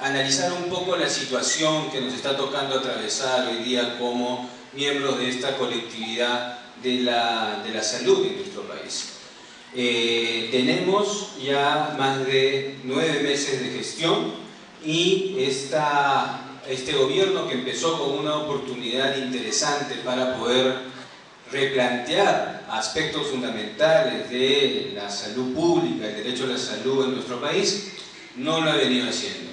analizar un poco la situación que nos está tocando atravesar hoy día como miembros de esta colectividad de la salud en nuestro país. Tenemos ya más de 9 meses de gestión y este gobierno, que empezó con una oportunidad interesante para poder replantear aspectos fundamentales de la salud pública, el derecho a la salud en nuestro país, no lo ha venido haciendo.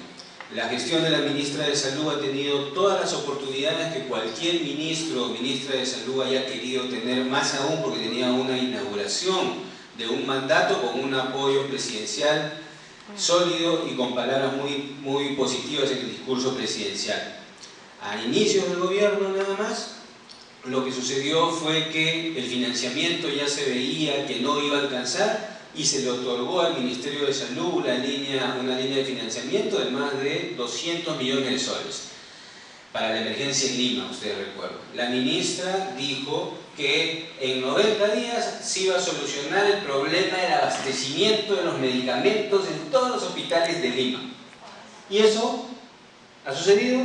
La gestión de la ministra de Salud ha tenido todas las oportunidades que cualquier ministro o ministra de Salud haya querido tener, más aún porque tenía una inauguración de un mandato con un apoyo presidencial sólido y con palabras muy positivas en el discurso presidencial. A inicios del gobierno nada más, lo que sucedió fue que el financiamiento ya se veía que no iba a alcanzar y se le otorgó al Ministerio de Salud una línea de financiamiento de más de 200 millones de soles para la emergencia en Lima, ustedes recuerdan. La ministra dijo que en 90 días se iba a solucionar el problema del abastecimiento de los medicamentos en todos los hospitales de Lima. ¿Y eso ha sucedido?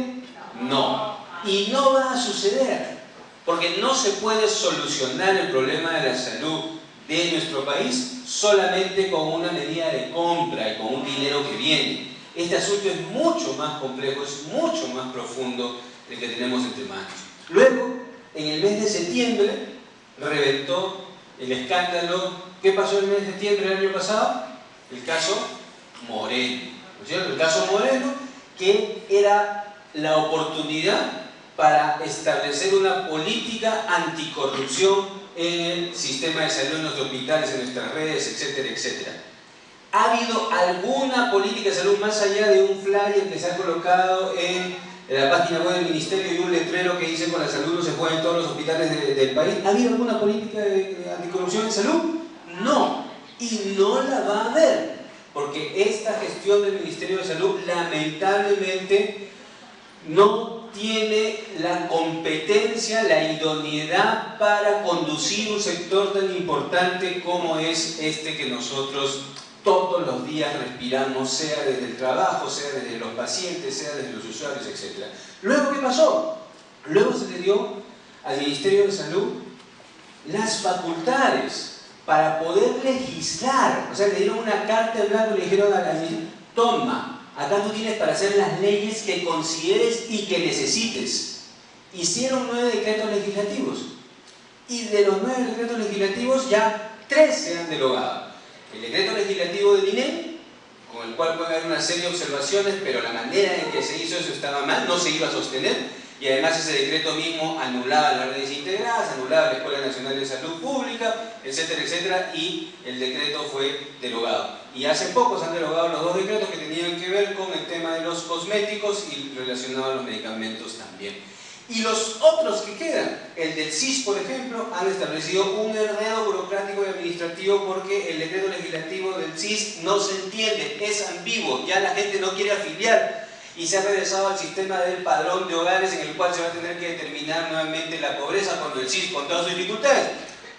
No. Y no va a suceder, porque no se puede solucionar el problema de la salud de nuestro país solamente con una medida de compra y con un dinero que viene. Este asunto es mucho más complejo, es mucho más profundo del que tenemos entre manos. Luego, en el mes de septiembre, reventó el escándalo. ¿Qué pasó en el mes de septiembre del año pasado? El caso Moreno, ¿no es cierto? El caso Moreno, que era la oportunidad para establecer una política anticorrupción en el sistema de salud, en los hospitales, en nuestras redes, etcétera, etcétera. ¿Ha habido alguna política de salud más allá de un flyer que se ha colocado en la página web del ministerio y un letrero que dice con la salud no se juega en todos los hospitales del país? ¿Ha habido alguna política de anticorrupción en salud? No, y no la va a haber, porque esta gestión del Ministerio de Salud lamentablemente no tiene la competencia, la idoneidad para conducir un sector tan importante como es este que nosotros todos los días respiramos, sea desde el trabajo, sea desde los pacientes, sea desde los usuarios, etc. Luego, ¿qué pasó? Luego se le dio al Ministerio de Salud las facultades para poder legislar. O sea, le dieron una carta en blanco y le dijeron a la ministra: toma, acá tú tienes para hacer las leyes que consideres y que necesites. Hicieron 9 decretos legislativos. Y de los 9 decretos legislativos ya 3 se han derogado. El decreto legislativo del INEM, con el cual puede haber una serie de observaciones, pero la manera en que se hizo eso estaba mal, no se iba a sostener. Y además ese decreto mismo anulaba las redes integradas, anulaba la Escuela Nacional de Salud Pública, etcétera, etcétera, y el decreto fue derogado. Y hace poco se han derogado los 2 decretos que tenían que ver con el tema de los cosméticos y relacionado a los medicamentos también. Y los otros que quedan, el del CIS, por ejemplo, han establecido un enredo burocrático y administrativo porque el decreto legislativo del CIS no se entiende, es ambiguo, ya la gente no quiere afiliar y se ha regresado al sistema del padrón de hogares en el cual se va a tener que determinar nuevamente la pobreza cuando el CIS, con todas sus dificultades,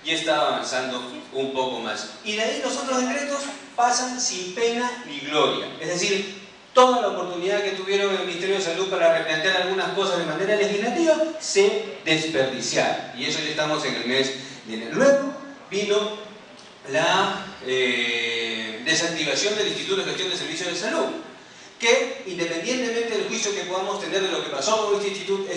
ya está avanzando un poco más. Y de ahí los otros decretos pasan sin pena ni gloria, es decir, toda la oportunidad que tuvieron en el Ministerio de Salud para replantear algunas cosas de manera legislativa se desperdiciaron. Y eso ya estamos en el mes de enero. Luego vino la desactivación del Instituto de Gestión de Servicios de Salud, que independientemente del juicio que podamos tener de lo que pasó con ese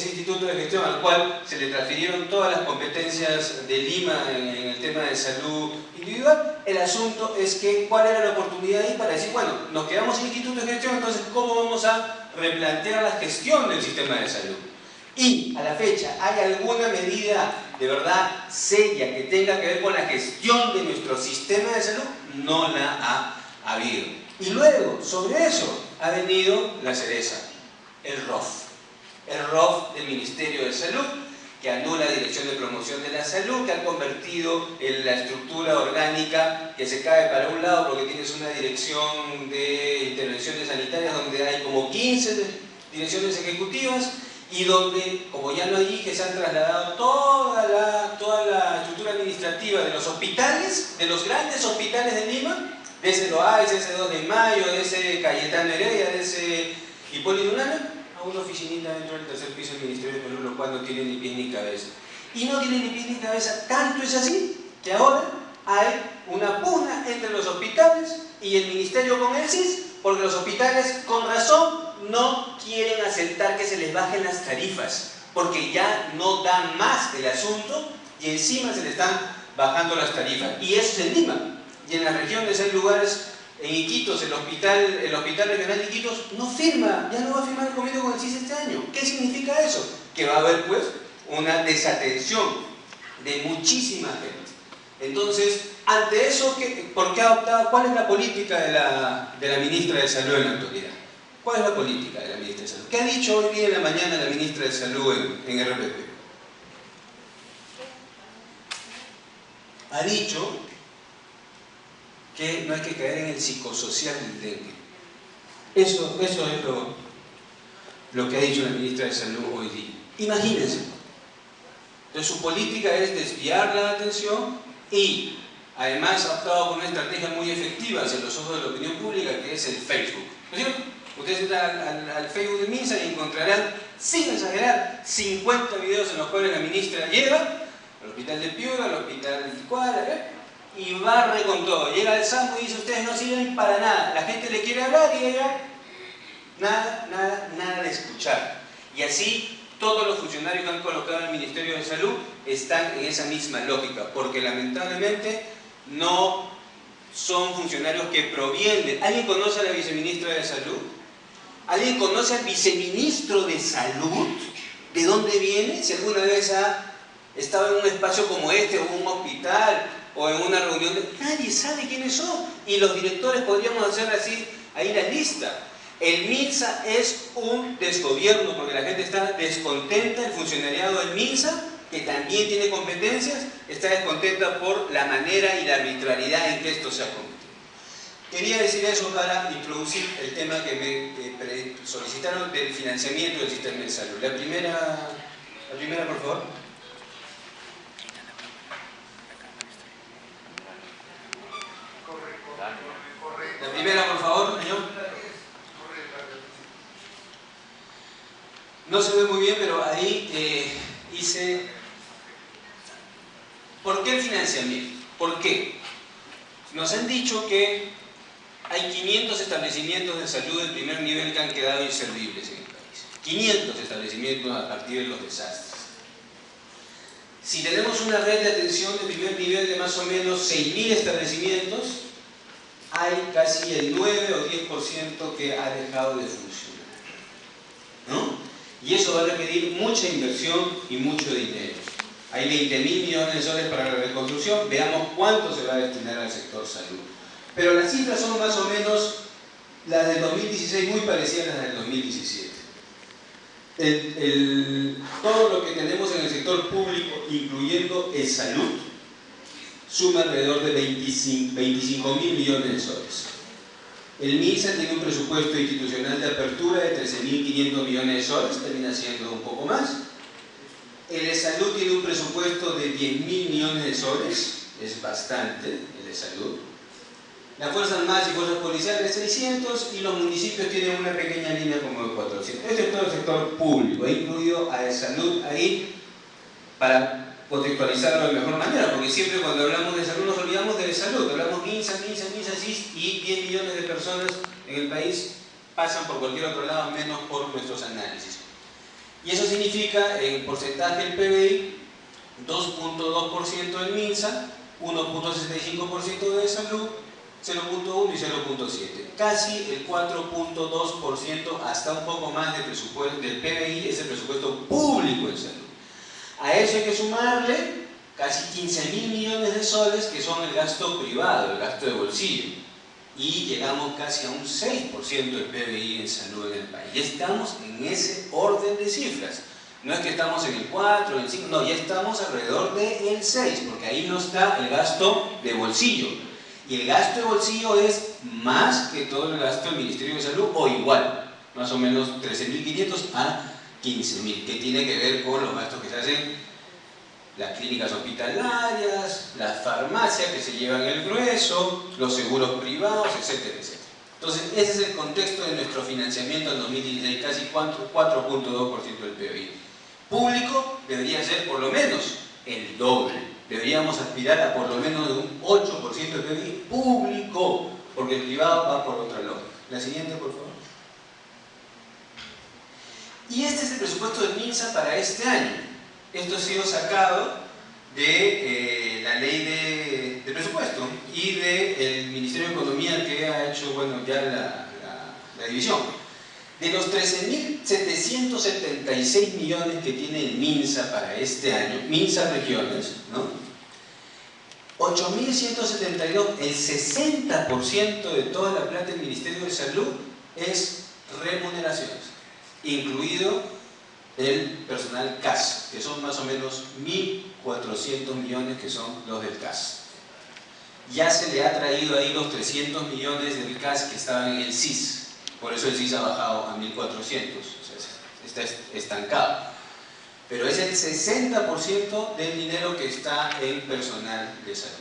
instituto de gestión, al cual se le transfirieron todas las competencias de Lima en el tema de salud individual, el asunto es que cuál era la oportunidad ahí para decir, bueno, nos quedamos sin instituto de gestión, entonces ¿cómo vamos a replantear la gestión del sistema de salud? Y a la fecha, ¿hay alguna medida de verdad seria que tenga que ver con la gestión de nuestro sistema de salud? No la ha habido. Y luego, sobre eso, ha venido la cereza, el ROF del Ministerio de Salud, que anula la Dirección de Promoción de la Salud, que ha convertido en la estructura orgánica que se cae para un lado porque tienes una dirección de intervenciones sanitarias donde hay como 15 direcciones ejecutivas y donde, como ya no hay que se han trasladado toda la estructura administrativa de los hospitales, de los grandes hospitales de Lima, De ese Loaiza, de ese 2 de Mayo, de ese Cayetano Heredia, de ese Hipólito Unanue, a una oficinita dentro del tercer piso del Ministerio de Salud, lo cual no tiene ni pies ni cabeza. Y no tiene ni pies ni cabeza, tanto es así que ahora hay una pugna entre los hospitales y el Ministerio con el CIS, porque los hospitales, con razón, no quieren aceptar que se les bajen las tarifas, porque ya no dan más el asunto y encima se le están bajando las tarifas. Y eso es en Lima. Y en las regiones hay lugares, en Iquitos, el hospital regional de Iquitos no firma, ya no va a firmar el convenio con el CIS este año. ¿Qué significa eso? Que va a haber pues una desatención de muchísima gente. Entonces, ante eso, ¿por qué ha optado? ¿Cuál es la política de la ministra de Salud en la actualidad? ¿Cuál es la política de la ministra de Salud? ¿Qué ha dicho hoy día en la mañana la ministra de Salud en RPP? Ha dicho que no hay que caer en el psicosocial del dengue. Eso es lo que ha dicho la ministra de Salud hoy día. Imagínense. Entonces su política es desviar la atención y además ha optado por una estrategia muy efectiva hacia los ojos de la opinión pública, que es el Facebook. ¿No es cierto? Ustedes entran al Facebook de MINSA y encontrarán, sin exagerar, 50 videos en los cuales la ministra llega al hospital de Piura, al hospital de Ticuara, y barre con todo. Llega al SAMU y dice: ustedes no sirven para nada. La gente le quiere hablar y ella nada de escuchar. Y así todos los funcionarios que han colocado en el Ministerio de Salud están en esa misma lógica, porque lamentablemente no son funcionarios que provienen. ¿Alguien conoce a la viceministra de Salud? ¿Alguien conoce al viceministro de Salud? ¿De dónde viene? Si alguna vez ha estado en un espacio como este, o en un hospital, o en una reunión, nadie sabe quiénes son. Y los directores podríamos hacer así, ahí la lista. El MINSA es un desgobierno porque la gente está descontenta, el funcionariado del MINSA, que también tiene competencias, está descontenta por la manera y la arbitrariedad en que esto se ha cometido. Quería decir eso para introducir el tema que me solicitaron del financiamiento del sistema de salud. La primera, por favor. La primera, por favor, señor. No se ve muy bien, pero ahí hice... ¿Por qué el financiamiento? ¿Por qué? Nos han dicho que hay 500 establecimientos de salud de primer nivel que han quedado inservibles en el país. 500 establecimientos a partir de los desastres. Si tenemos una red de atención de primer nivel de más o menos 6.000 establecimientos, hay casi el 9 o 10% que ha dejado de funcionar, ¿no? Y eso va a requerir mucha inversión y mucho dinero. Hay 20.000 millones de soles para la reconstrucción, veamos cuánto se va a destinar al sector salud. Pero las cifras son más o menos las del 2016, muy parecidas a las del 2017. Todo lo que tenemos en el sector público, incluyendo el salud, suma alrededor de 25.000 millones de soles. El MINSA tiene un presupuesto institucional de apertura de 13.500 millones de soles, termina siendo un poco más. El de salud tiene un presupuesto de 10.000 millones de soles, es bastante el de salud. Las fuerzas armadas y fuerzas policiales 600 y los municipios tienen una pequeña línea como de 400. Este es todo el sector público, he incluido a la salud ahí para contextualizarlo de mejor manera, porque siempre cuando hablamos de salud nos olvidamos de salud, hablamos MINSA, CIS, y 10 millones de personas en el país pasan por cualquier otro lado menos por nuestros análisis. Y eso significa, en porcentaje del PBI, 2.2% del MINSA, 1.65% de salud, 0.1 y 0.7. Casi el 4.2%, hasta un poco más del presupuesto del PBI, es el presupuesto público en salud. A eso hay que sumarle casi 15.000 millones de soles que son el gasto privado, el gasto de bolsillo. Y llegamos casi a un 6% del PBI en salud en el país. Ya estamos en ese orden de cifras. No es que estamos en el 4, en el 5, no, ya estamos alrededor del 6, porque ahí no está el gasto de bolsillo. Y el gasto de bolsillo es más que todo el gasto del Ministerio de Salud, o igual, más o menos 13.500 a 15.000, que tiene que ver con los gastos que se hacen las clínicas hospitalarias, las farmacias que se llevan el grueso, los seguros privados, etcétera, etcétera. Entonces, ese es el contexto de nuestro financiamiento en 2016, casi 4.2% del PIB. Público debería ser por lo menos el doble. Deberíamos aspirar a por lo menos un 8% del PIB público, porque el privado va por otra lógica. La siguiente, por favor. Y este es el presupuesto del MINSA para este año. Esto ha sido sacado de la ley de presupuesto y del Ministerio de Economía, que ha hecho, bueno, ya la división. De los 13.776 millones que tiene el MINSA para este año, MINSA regiones, ¿no? 8.172, el 60% de toda la plata del Ministerio de Salud es remuneraciones, incluido el personal CAS, que son más o menos 1.400 millones que son los del CAS. Ya se le ha traído ahí los 300 millones del CAS que estaban en el CIS, por eso el CIS ha bajado a 1.400, o sea, está estancado. Pero es el 60% del dinero que está en personal de salud.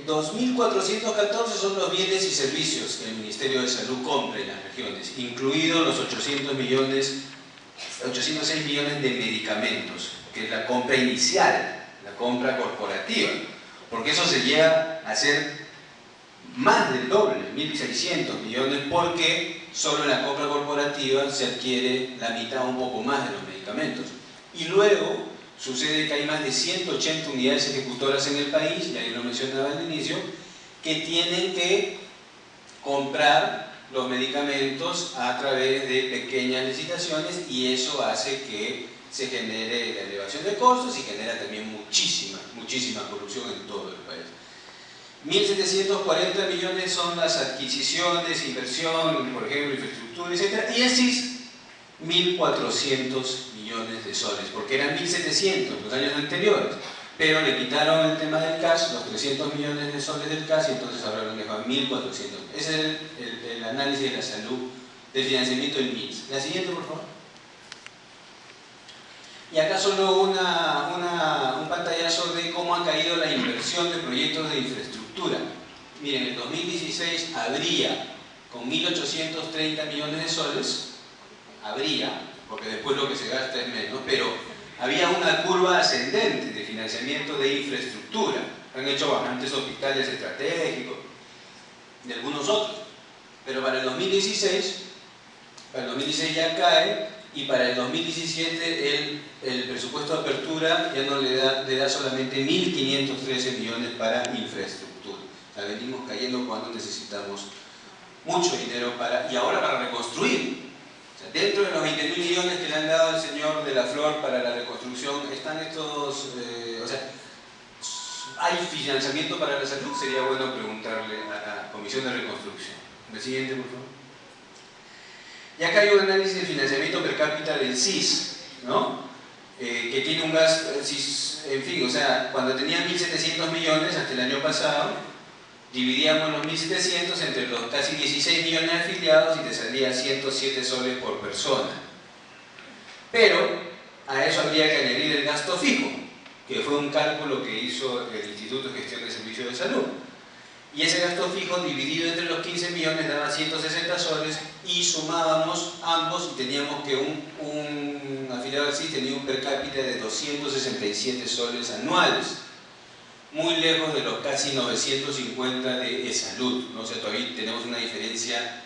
2.414 son los bienes y servicios que el Ministerio de Salud compra en las regiones, incluidos los 806 millones de medicamentos, que es la compra inicial, la compra corporativa, porque eso se llega a ser más del doble, 1.600 millones, porque solo en la compra corporativa se adquiere la mitad o un poco más de los medicamentos. Y luego sucede que hay más de 180 unidades ejecutoras en el país, y ahí lo mencionaba al inicio, que tienen que comprar los medicamentos a través de pequeñas licitaciones, y eso hace que se genere la elevación de costos y genera también muchísima corrupción en todo el país. 1.740 millones son las adquisiciones, inversión, por ejemplo, infraestructura, etc. Y el CIS, 1.400 millones de soles, porque eran 1.700 los años anteriores, pero le quitaron el tema del CAS, los 300 millones de soles del CAS, y entonces ahora lo han dejado 1.400. Ese es el análisis de la salud, del financiamiento del MINS. La siguiente, por favor. Y acá solo un pantallazo de cómo ha caído la inversión de proyectos de infraestructura. Miren, en 2016 habría, con 1.830 millones de soles, habría, porque después lo que se gasta es menos, pero había una curva ascendente de financiamiento de infraestructura. Han hecho bastantes hospitales estratégicos, de algunos otros, pero para el 2016 ya cae, y para el 2017 el presupuesto de apertura ya no le da solamente 1.513 millones para infraestructura. O sea, venimos cayendo cuando necesitamos mucho dinero y ahora para reconstruir. O sea, dentro de los 20.000 millones que le han dado al señor de la Flor para la reconstrucción, están estos... o sea, ¿hay financiamiento para la salud? Sería bueno preguntarle a la Comisión de Reconstrucción. El siguiente, por favor. Y acá hay un análisis del financiamiento per cápita del CIS, ¿no? Que tiene un gasto, en fin, o sea, cuando tenía 1.700 millones hasta el año pasado, dividíamos los 1.700 entre los casi 16 millones de afiliados y te salía 107 soles por persona. Pero a eso habría que añadir el gasto fijo, que fue un cálculo que hizo el Instituto de Gestión de Servicios de Salud. Y ese gasto fijo dividido entre los 15 millones daba 160 soles, y sumábamos ambos y teníamos que un afiliado del CIS tenía un per cápita de 267 soles anuales, muy lejos de los casi 950 de salud, ¿no? O sea, todavía tenemos una diferencia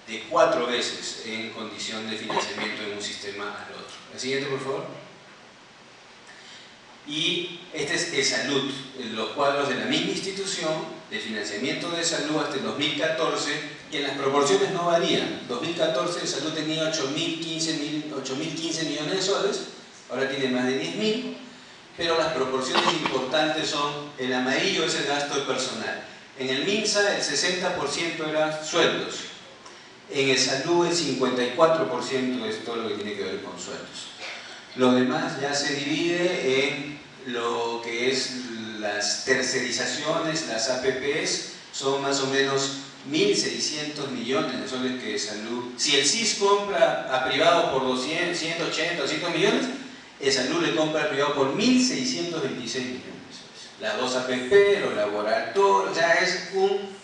de 4 veces en condición de financiamiento en un sistema al otro. La siguiente, por favor. Y este es e-salud, los cuadros de la misma institución de financiamiento de salud hasta el 2014, y en las proporciones no varían. En 2014 de salud tenía 8.015 millones de soles, ahora tiene más de 10.000, pero las proporciones importantes son: el amarillo es el gasto de personal. En el MINSA el 60% eran sueldos, en el salud el 54% es todo lo que tiene que ver con sueldos. Lo demás ya se divide en lo que es las tercerizaciones, las APPs, son más o menos 1.600 millones de soles que de salud. Si el CIS compra a privado por 200, 180, 200 millones, Esalud le compra al privado por 1.626 millones. Las dos APP, los laboratorios, o sea, es un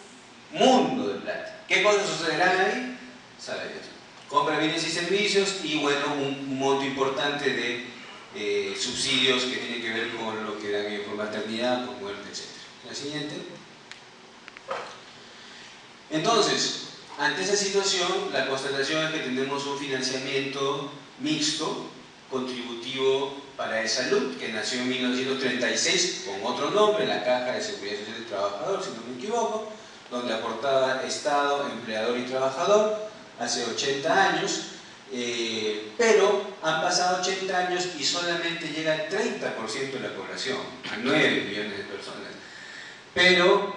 mundo de plata. ¿Qué cosas sucederán ahí? Sabe Dios. Compra bienes y servicios y, bueno, un monto importante de subsidios que tienen que ver con lo que dan por maternidad, por muerte, etc. La siguiente. Entonces, ante esa situación, la constatación es que tenemos un financiamiento mixto, contributivo para Esalud, que nació en 1936 con otro nombre, la Caja de Seguridad Social del Trabajador, si no me equivoco, donde aportaba Estado, empleador y trabajador, hace 80 años, pero han pasado 80 años y solamente llega al 30% de la población, a 9 millones de personas. Pero,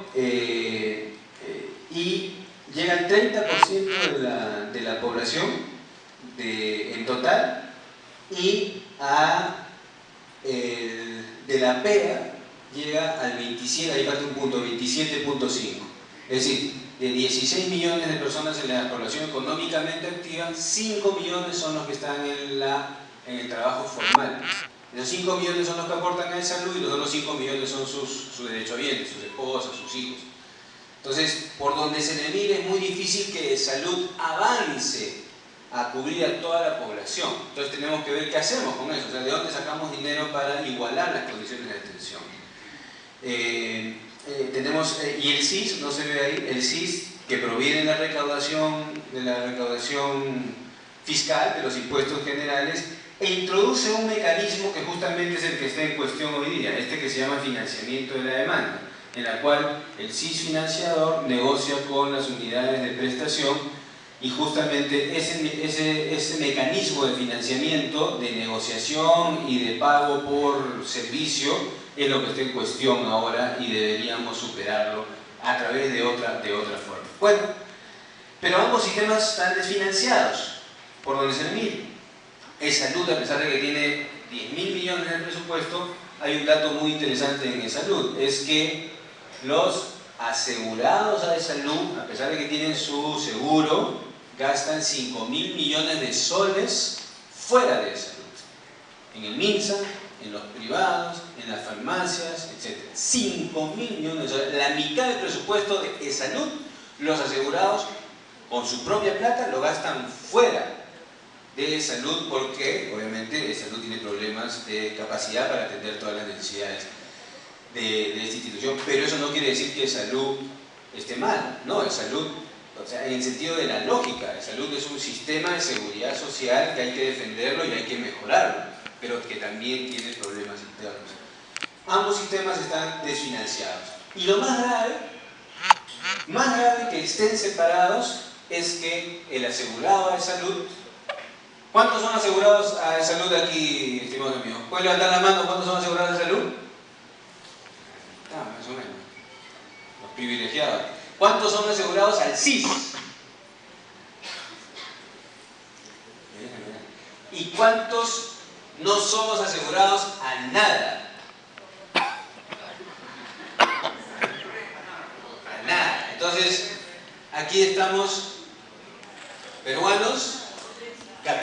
y llega al 30% de la población en total, y de la PEA llega al 27, ahí falta un punto, 27.5. Es decir, de 16 millones de personas en la población económicamente activa, 5 millones son los que están en el trabajo formal. Esos 5 millones son los que aportan a Esalud y los otros 5 millones son sus derechohabientes, sus esposas, sus hijos. Entonces, por donde se le mire, es muy difícil que Esalud avance a cubrir a toda la población. Entonces tenemos que ver qué hacemos con eso, o sea, de dónde sacamos dinero para igualar las condiciones de atención. Y el CIS, no se ve ahí, el CIS que proviene de la recaudación fiscal, de los impuestos generales, e introduce un mecanismo que justamente es el que está en cuestión hoy día, este que se llama financiamiento de la demanda, en la cual el CIS financiador negocia con las unidades de prestación. Y justamente ese mecanismo de financiamiento, de negociación y de pago por servicio es lo que está en cuestión ahora y deberíamos superarlo a través de otra forma. Bueno, pero ambos sistemas están desfinanciados, por donde se le mire. Esalud, a pesar de que tiene 10.000 millones de presupuesto, hay un dato muy interesante en Esalud, es que los asegurados a Esalud, a pesar de que tienen su seguro, gastan 5.000 millones de soles fuera de Esalud, en el MINSA, en los privados, en las farmacias, etc. 5.000 millones de soles, la mitad del presupuesto de Esalud, los asegurados con su propia plata lo gastan fuera de Esalud, porque obviamente Esalud tiene problemas de capacidad para atender todas las necesidades de esta institución, pero eso no quiere decir que Esalud esté mal, no, Esalud, o sea, en el sentido de la lógica, Esalud es un sistema de seguridad social que hay que defenderlo y hay que mejorarlo, pero que también tiene problemas internos. Ambos sistemas están desfinanciados. Y lo más grave que estén separados es que el asegurado a Esalud, ¿cuántos son asegurados a Esalud aquí, estimados amigos? ¿Pueden levantar la mano cuántos son asegurados a Esalud? Más o menos. Los privilegiados. ¿Cuántos son asegurados al CIS? ¿Y cuántos no somos asegurados a nada? A nada. Entonces, aquí estamos peruanos,